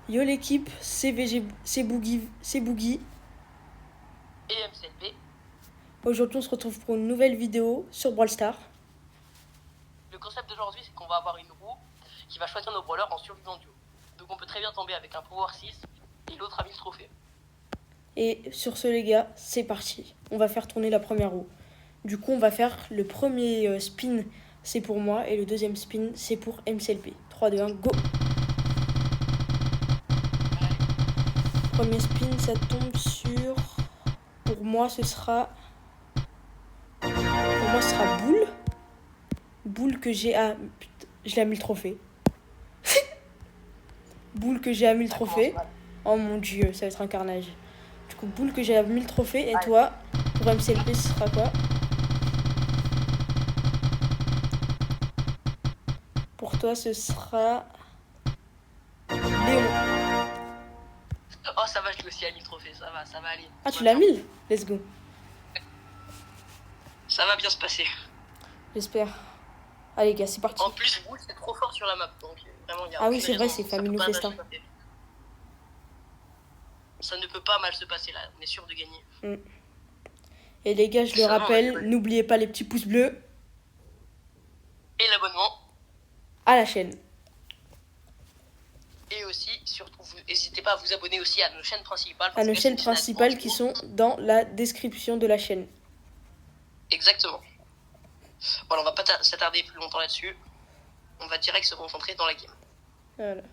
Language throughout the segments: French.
Yo l'équipe, c'est VG, c'est Boogie. Et MCLP. Aujourd'hui, on se retrouve pour une nouvelle vidéo sur Brawl Stars. Le concept d'aujourd'hui, c'est qu'on va avoir une roue qui va choisir nos brawlers en survivant duo. Donc on peut très bien tomber avec un pouvoir 6 et l'autre a 1000 trophées. Et sur ce les gars, c'est parti. On va faire tourner la première roue. Du coup, on va faire le premier spin, c'est pour moi, et le deuxième spin, c'est pour MCLP. 3, 2, 1, go. Premier spin, ça tombe sur... Pour moi, ce sera Boule. Boule que j'ai à... Putain, je l'ai à 1000 trophées. Boule que j'ai à 1000 trophées. Oh mon dieu, ça va être un carnage. Du coup, Boule que j'ai à 1000 trophées. Et toi, pour MCLP, ce sera quoi? Pour toi, ce sera... Léon. Oh, ça va, je l'ai aussi à 1000 trophées, ça va aller. Ah, tu l'as 1000? Let's go. Ça va bien se passer. J'espère. Allez, gars, c'est parti. En plus, Boule, c'est trop fort sur la map. Donc, vraiment, y a ah oui, c'est vrai, c'est Family Festin. Ça ne peut pas mal se passer là, on est sûr de gagner. Et les gars, je le rappelle, n'oubliez pas les petits pouces bleus. Et l'abonnement. À la chaîne. Et aussi, surtout, n'hésitez pas à vous abonner aussi à nos chaînes principales. À nos chaînes principales qui sont dans la description de la chaîne. Exactement. Voilà, on va pas s'attarder plus longtemps là-dessus. On va direct se concentrer dans la game. Voilà.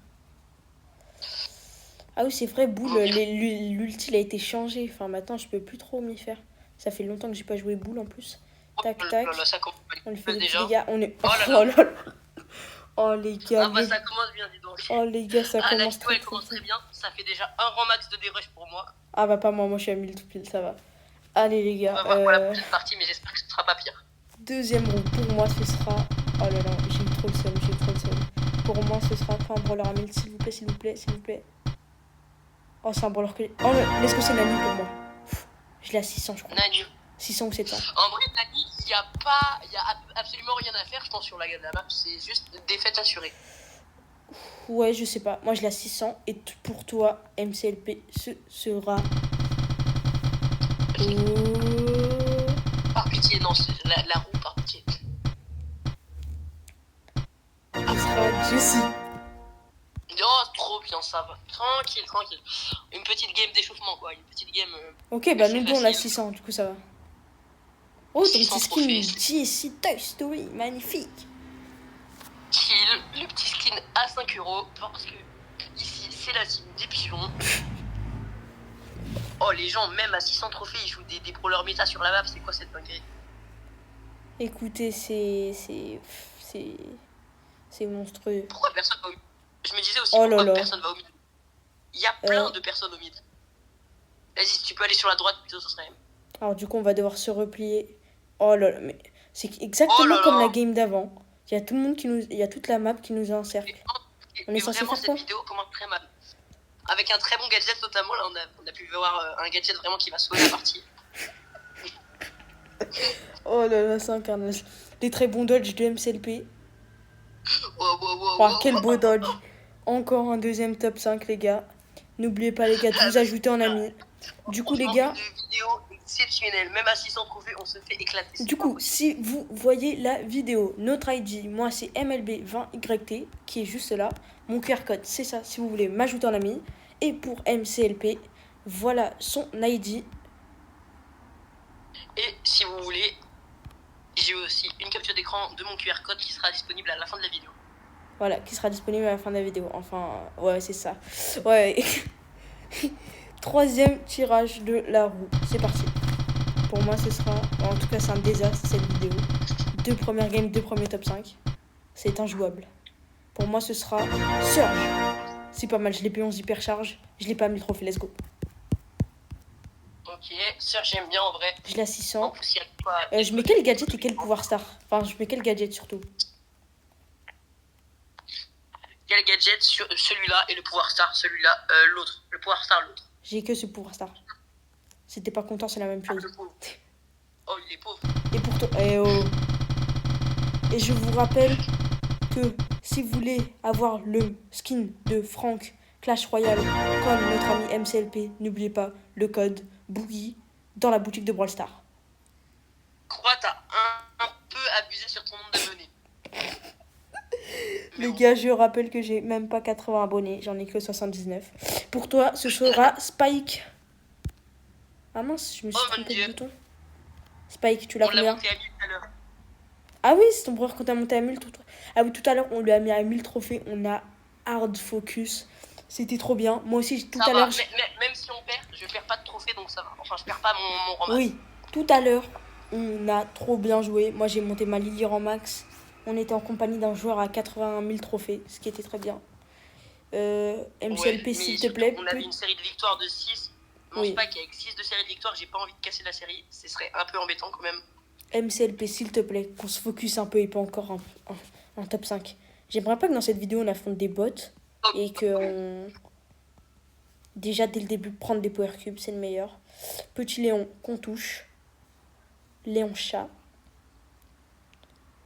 Ah oui, c'est vrai, Boule, l'ulti il a été changé. Enfin, maintenant, je peux plus trop m'y faire. Ça fait longtemps que j'ai pas joué Boule en plus. Tac, tac. Là, ça commence on le fait déjà. Les gars, on est... Oh là là. Oh les gars. Ah bah ça commence bien, dis donc. Oh les gars, ça commence la vidéo, elle commence très bien. Ça fait déjà un rang max de dérush pour moi. Ah bah pas moi, je suis à 1000 tout pile, ça va. Allez les gars. On va voir pour la prochaine partie, mais j'espère que ce sera pas pire. Deuxième roue, pour moi ce sera... Oh là là, j'ai eu trop le seum, Pour moi ce sera pas un brawler à 1000, s'il vous plaît. Oh c'est un brawler que... Oh mais est-ce que c'est Nani pour moi? Je l'ai à 600 je crois. Nani. 600 ou 700. En vrai, Nani, il y a absolument rien à faire, je pense, sur la map. C'est juste défaite assurée. Ouais, je sais pas. Moi, je l'ai à 600. Et pour toi, MCLP, ce sera... Par pitié, non, la roue, par pitié. Ce sera Jessie. Oh, trop bien, ça va. Tranquille. Une petite game d'échauffement, quoi. Une petite game... ok, bah nous deux, on l'a 600, du coup, ça va. Oh, ton petit skin Jessie Toy Story, magnifique. Le petit skin à 5 €, parce que ici, c'est la team des pigeons. Oh, les gens, même à 600 trophées, ils jouent des brawlers méta sur la map. C'est quoi cette dinguerie? Écoutez, c'est monstrueux. Pourquoi personne va au mid? Je me disais aussi pourquoi personne va au mid. Il y a plein de personnes au mid. Vas-y, si tu peux aller sur la droite plutôt, ça serait... Alors du coup, on va devoir se replier. Oh là là, mais c'est exactement comme la game d'avant. Il y a tout le monde il y a toute la map qui nous encercle. On est censé faire cette vidéo commence très mal. Avec un très bon gadget notamment, là on a pu voir un gadget vraiment qui va sauver la partie. Oh là là, c'est un carnage. Les très bons dodge de MCLP. Quel beau dodge. Encore un deuxième top 5 les gars. N'oubliez pas les gars de vous ajouter en ami. Du coup les gars... Une vidéo exceptionnelle. Même à 600 trophées, on se fait éclater. Du coup, si vous voyez la vidéo, notre ID, moi c'est MLB20YT qui est juste là. Mon QR code, c'est ça si vous voulez m'ajouter en ami. Et pour MCLP, voilà son ID. Et si vous voulez, j'ai aussi une capture d'écran de mon QR code qui sera disponible à la fin de la vidéo. Voilà, qui sera disponible à la fin de la vidéo. Enfin, ouais, c'est ça. Ouais. Troisième tirage de la roue. C'est parti. Pour moi, ce sera... En tout cas, c'est un désastre, cette vidéo. 2 premières games, 2 premiers top 5. C'est injouable. Pour moi, ce sera Surge. C'est pas mal, je l'ai payé 11 hypercharge. Je l'ai pas mis le trophée, let's go. Ok, Surge, j'aime bien en vrai. Je l'ai à 600. Plus, je mets quel gadget et quel pouvoir star? Enfin, je mets quel gadget surtout? Quel gadget? Celui-là et le pouvoir star, celui-là, l'autre. Le pouvoir star, l'autre. J'ai que ce pouvoir star. Si t'es pas content, c'est la même chose. Oh, il est pauvre. Et pourtant... Et je vous rappelle que si vous voulez avoir le skin de Franck Clash Royale comme notre ami MCLP. N'oubliez pas le code Boogie dans la boutique de Brawl Stars. Crois, t'as un peu abusé sur ton nombre d'abonnés. Les gars, je rappelle que j'ai même pas 80 abonnés, j'en ai que 79. Pour toi, ce sera Spike. Ah mince, je me suis trompé de bouton. Spike, tu l'as On l'a combien? monté à 1000 tout à l'heure. Ah oui, c'est ton breur quand t'as monté à 1000. Ah oui, tout à l'heure, on lui a mis à 1000 trophées. On a hard focus. C'était trop bien. Moi aussi, tout Ça à va, l'heure. même si on perd, je perds pas de trophée, donc ça va. Enfin, je perds pas mon ramasse. Oui, tout à l'heure, on a trop bien joué. Moi, j'ai monté ma Lily en max. On était en compagnie d'un joueur à 81 000 trophées, ce qui était très bien. MCLP, Ouais, s'il te surtout, plaît. on avait une série de victoires de 6. Mon Oui. Spike avec 6 de série de victoires, j'ai pas envie de casser la série. Ce serait un peu embêtant quand même. MCLP, s'il te plaît, qu'on se focus un peu et pas encore un top 5. J'aimerais pas que dans cette vidéo, on affronte des bots et qu'on... Déjà, dès le début, prendre des power cubes, c'est le meilleur. Petit Léon qu'on touche. Léon chat.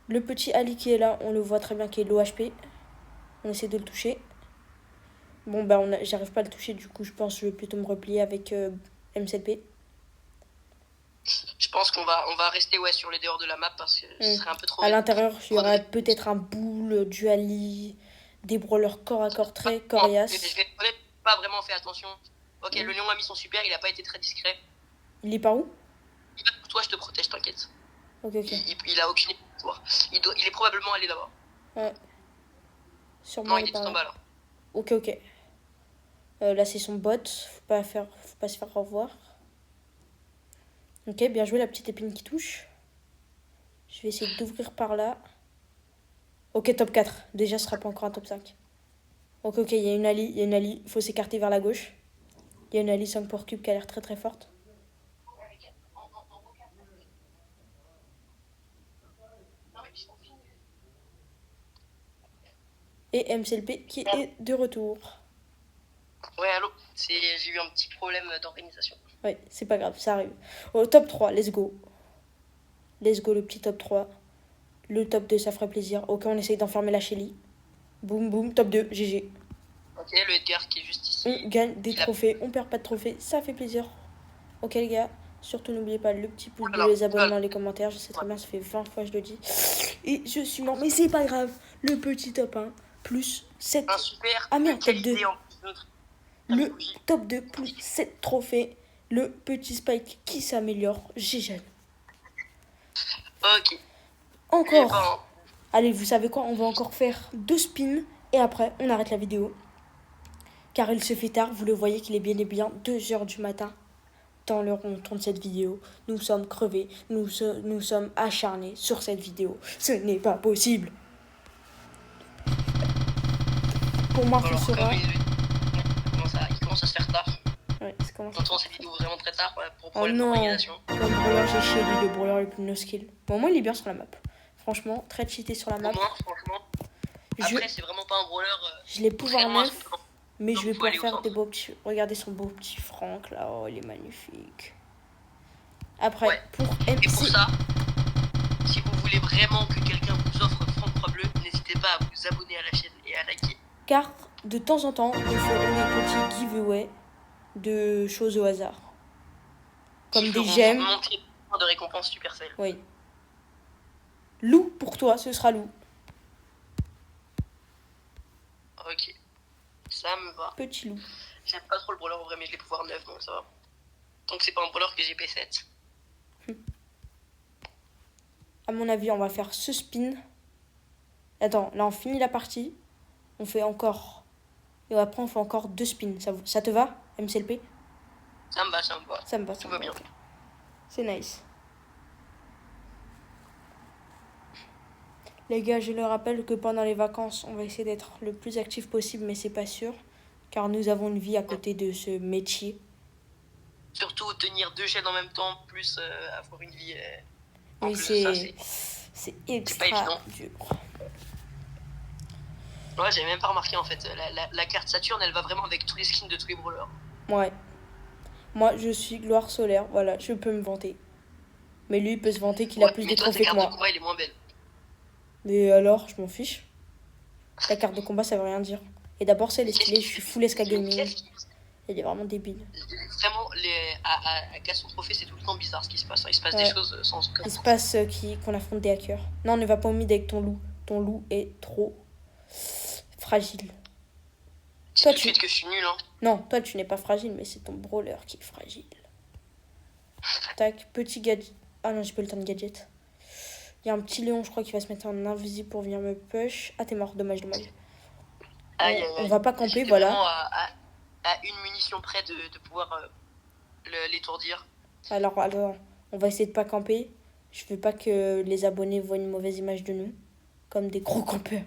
Le petit Ali qui est là, on le voit très bien, qui est low HP. On essaie de le toucher. Bon, bah, j'arrive pas à le toucher, du coup, je pense que je vais plutôt me replier avec MCLP. Je pense qu'on va rester sur les dehors de la map parce que ce serait un peu trop... À l'intérieur, il y aurait peut-être un boule, du Ali, des brawlers corps à corps très coriaces. Je n'ai pas vraiment fait attention. Ok, le lion a mis son super, il a pas été très discret. Il est par où? Toi, je te protège, t'inquiète. Ok. Il a aucune histoire. Il est probablement allé là-bas. Ouais. Sûrement. Non, il est tout en bas là. Ok. Là, c'est son bot. Faut pas se faire revoir. Ok, bien joué la petite épine qui touche. Je vais essayer d'ouvrir par là. Ok, top 4. Déjà, ce sera pas encore un top 5. Ok, il y a une Ali. Il faut s'écarter vers la gauche. Il y a une Ali 5 pour cube qui a l'air très très forte. Et MCLP qui est de retour. Ouais, allô. J'ai eu un petit problème d'organisation. Ouais, c'est pas grave, ça arrive. Au top 3, let's go. Let's go, le petit top 3. Le top 2, ça ferait plaisir. Ok, on essaye d'enfermer la Shelly. Boum, boum, top 2, GG. Ok, le Edgar qui est juste ici. On gagne des trophées, on perd pas de trophées, ça fait plaisir. Ok les gars, surtout n'oubliez pas le petit pouce bleu, les abonnements, les commentaires. Je sais très bien, ça fait 20 fois que je le dis. Et je suis mort, mais c'est pas grave. Le petit top 1 plus 7. Un super. Ah merde, top 2. Le Oui. top 2 plus 7 trophées. Le petit Spike qui s'améliore. GG. Ok. Encore. Allez, vous savez quoi? On va encore faire 2 spins. Et après, on arrête la vidéo. Car il se fait tard. Vous le voyez qu'il est bien et bien 2h du matin. Dans l'heure où on tourne cette vidéo. Nous sommes crevés. Nous sommes acharnés sur cette vidéo. Ce n'est pas possible. Pour moi, ce sera... Il commence à se faire tard. Ouais, c'est comment ça. On tourne cette vidéo vraiment très tard pour Oh problème non, d'organisation. comme brawler, j'ai chié lui, le brawler le plus no skill. Bon, moi, il est bien sur la map. Franchement, très cheaté sur la map. Pour moi, franchement. Après, c'est vraiment pas un brawler. Je l'ai pouvoir 9, mais donc je vais pouvoir aller au faire centre. des beaux petits... Regardez son beau petit Franck, là. Oh, il est magnifique. Après, pour MC... Et pour ça, si vous voulez vraiment que quelqu'un vous offre Franck Croix Bleu, n'hésitez pas à vous abonner à la chaîne et à liker. Car, de temps en temps, nous ferons des petits giveaways de choses au hasard. Comme des gemmes. De récompense Supercell. Oui. Lou, pour toi, ce sera Lou. Ok. Ça me va. Petit Lou. J'aime pas trop le brawler en vrai, mais je l'ai pouvoir 9, donc ça va. Donc c'est pas un brawler que j'ai P7. À mon avis, on va faire ce spin. Attends, là, on finit la partie. On fait encore... Et après, on fait encore 2 spins. Ça te va, MCLP? Ça me va, ça me va. Ça me va, Tout va bien. C'est nice. Les gars, je le rappelle que pendant les vacances, on va essayer d'être le plus actif possible, mais c'est pas sûr. Car nous avons une vie à côté de ce métier. Surtout tenir 2 chaînes en même temps, plus avoir une vie... Oui, c'est extra dur. Ouais, j'avais même pas remarqué en fait. La carte Saturne, elle va vraiment avec tous les skins de tous les brawlers. Ouais. Moi, je suis gloire solaire, voilà, je peux me vanter. Mais lui, il peut se vanter qu'il a plus de trophées que moi. Ta carte de combat, elle est moins belle. Mais alors, je m'en fiche. La carte de combat, ça veut rien dire. Et d'abord, c'est les Qu'est-ce stylés, qui- je suis full SK Gaming. Qu'est-ce qui- Il est vraiment débile. Vraiment, à 400 trophées, c'est tout le temps bizarre ce qui se passe. Hein. Il se passe Ouais. des choses sans aucun Il se sens. passe qu'on affronte des hackers. Non, ne va pas au mid avec ton loup. Ton loup est trop fragile. Dis Toi, tout de tu- suite que je suis nul. Hein. Non, toi, tu n'es pas fragile, mais c'est ton brawler qui est fragile. Tac, petit gadget. Ah non, j'ai pas eu le temps de gadget. Il y a un petit lion, je crois, qui va se mettre en invisible pour venir me push. Ah, t'es mort, dommage, dommage. Aïe, aïe, aïe. On va pas camper, J'étais voilà. vraiment à une munition près de pouvoir l'étourdir. Alors, on va essayer de pas camper. Je veux pas que les abonnés voient une mauvaise image de nous. Comme des gros campeurs.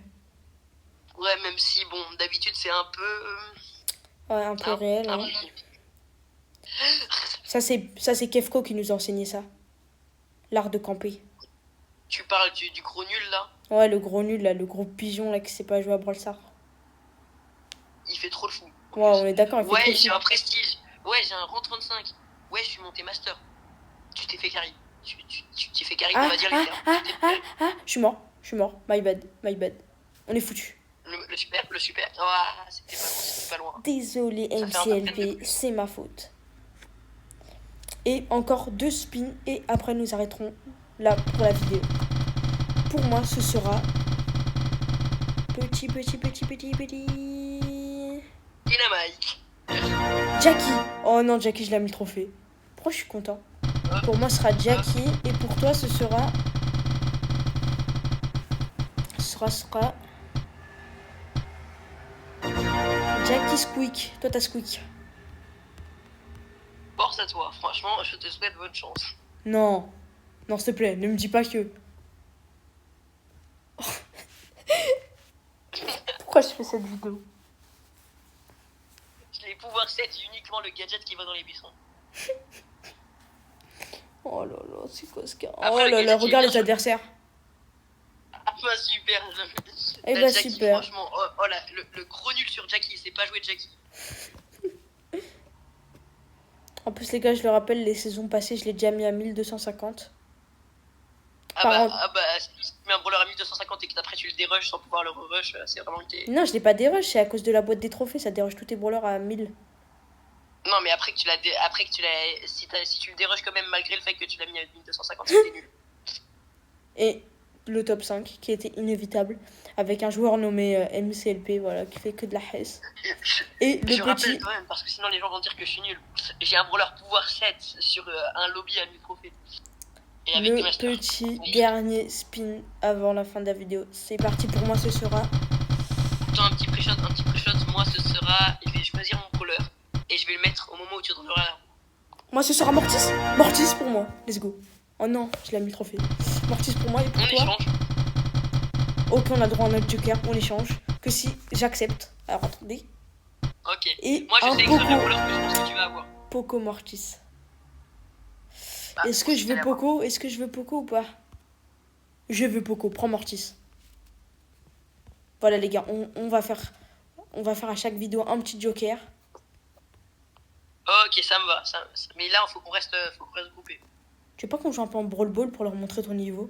Ouais, même si, bon, d'habitude, c'est un peu. Ouais, un peu réel. un Hein. peu- Ça, c'est Kefko qui nous a enseigné ça. L'art de camper. Tu parles du gros nul là. Ouais, le gros nul, là, le gros pigeon, là, qui sait pas jouer à Brawl Stars. Il fait trop le fou. en Ouais, plus. on est d'accord, il fait Ouais, trop j'ai le un prestige. Ouais, j'ai un rang 35. Ouais, je suis monté master. Tu t'es fait carry. Tu t'es fait carry, on va dire les termes. Je suis mort. My bad. On est foutu. Le super. Oh, c'était pas loin. Désolé, Ça fait un peu de MCLP, c'est ma faute. Et encore 2 spins, et après nous arrêterons là pour la vidéo. Pour moi, ce sera petit. Dynamite. Jackie. Oh non, Jackie, je l'ai mis le trophée. Pourquoi je suis content? Pour moi, ce sera Jackie, et pour toi, ce sera... Jackie Squeak. Toi, t'as Squeak. Force à toi. Franchement, je te souhaite bonne chance. Non, s'il te plaît, ne me dis pas que... Pourquoi je fais cette vidéo? Les pouvoirs 7, uniquement le gadget qui va dans les buissons. Oh là là, c'est quoi ce cas? Après, Oh le là là, gadget qui regarde est les bien adversaires. Ah bah super. Eh La bah Jackie, super. Franchement, oh là, le gros nul sur Jackie, il sait pas jouer Jackie. En plus, les gars, je le rappelle, les saisons passées, je l'ai déjà mis à 1250. Ah Par bah, si tu mets un brawler à 1250 et que après tu le dérush sans pouvoir le re-rush, c'est vraiment que t'es... Non, je l'ai pas dérush, c'est à cause de la boîte des trophées, ça dérush tous tes brawlers à 1000. Non, mais après que tu l'as... Si tu le dérush quand même, malgré le fait que tu l'as mis à 1250, c'était nul. Et le top 5, qui était inévitable, avec un joueur nommé MCLP, voilà, qui fait que de la hesse. Et le Je rappelle petit... quand même, parce que sinon les gens vont dire que je suis nul. J'ai un brawler pouvoir 7 sur un lobby à 1000 trophées. Et avec des Le masters. petit dernier spin avant la fin de la vidéo. C'est parti, pour moi, ce sera... Attends, un petit pré-shot. Moi, ce sera... Je vais choisir mon brawler et je vais le mettre au moment où tu donneras la... Moi, ce sera Mortis. Mortis pour moi. Let's go. Oh non, je l'ai mis le trophée. Mortis pour moi et pour On toi. échange. Ok, on a droit à notre joker, on échange. Que si j'accepte. Alors attendez. Ok. Et Moi, je un sélectionne le Poco. brawler que je pense que tu vas avoir. Poco Mortis. Bah, Est-ce que je veux l'avoir. Poco? Est-ce que je veux Poco ou pas? Je veux Poco. Prends Mortis. Voilà les gars, on va faire à chaque vidéo un petit joker. Ok, ça me va. Mais là, faut qu'on reste groupé. Tu veux pas qu'on joue un peu en Brawl Ball pour leur montrer ton niveau?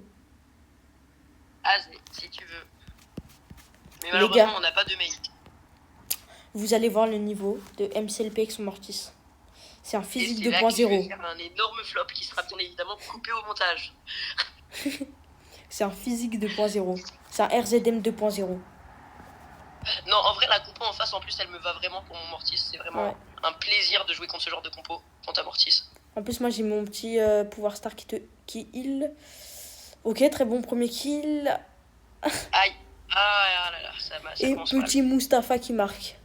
Si tu veux. Mais Les malheureusement, gars. on n'a pas de mail. Vous allez voir le niveau de MCLP avec son Mortis. C'est un Et physique c'est là que je vais 2.0. faire un énorme flop qui sera bien évidemment coupé au montage. C'est un physique 2.0. C'est un RZM 2.0. Non, en vrai, la compo en face, en plus, elle me va vraiment pour mon Mortis. C'est vraiment Ouais. un plaisir de jouer contre ce genre de compo, contre un Mortis. En plus, moi, j'ai mon petit pouvoir star qui heal. Ok, très bon premier kill. Aïe. Ah là là, ça Et commence mal. petit Mustapha qui marque.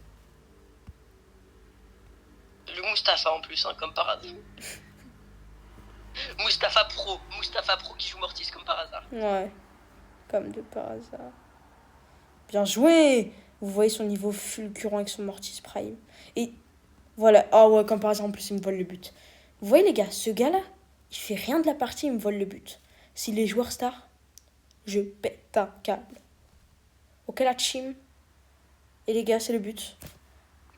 Le Mustapha en plus, hein, comme par hasard. Mustapha Pro qui joue Mortis comme par hasard. Ouais, comme de par hasard. Bien joué! Vous voyez son niveau fulgurant avec son Mortis Prime. Et voilà. Ah ouais, comme par hasard, en plus, il me vole le but. Vous voyez, les gars, ce gars-là, il fait rien de la partie, il me vole le but. S'il est joueur star, je pète un câble. Ok, la team. Et les gars, c'est le but.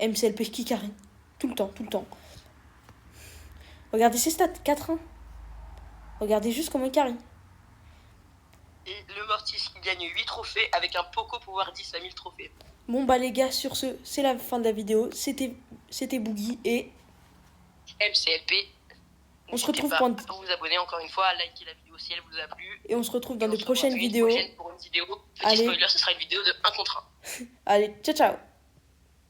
MCLP qui carry. Tout le temps. Regardez ses stats, 4-1. Regardez juste comment il carry. Et le Mortis qui gagne 8 trophées avec un Poco pouvoir 10 à 1000 trophées. Bon bah les gars, sur ce, c'est la fin de la vidéo. C'était Boogie et MCLP. on se retrouve pour vous abonner encore une fois, à liker la vidéo si elle vous a plu. Et on se retrouve dans de prochaines vidéos. Pour une vidéo. Petit Allez. spoiler, ce sera une vidéo de 1 contre 1. Allez, ciao ciao.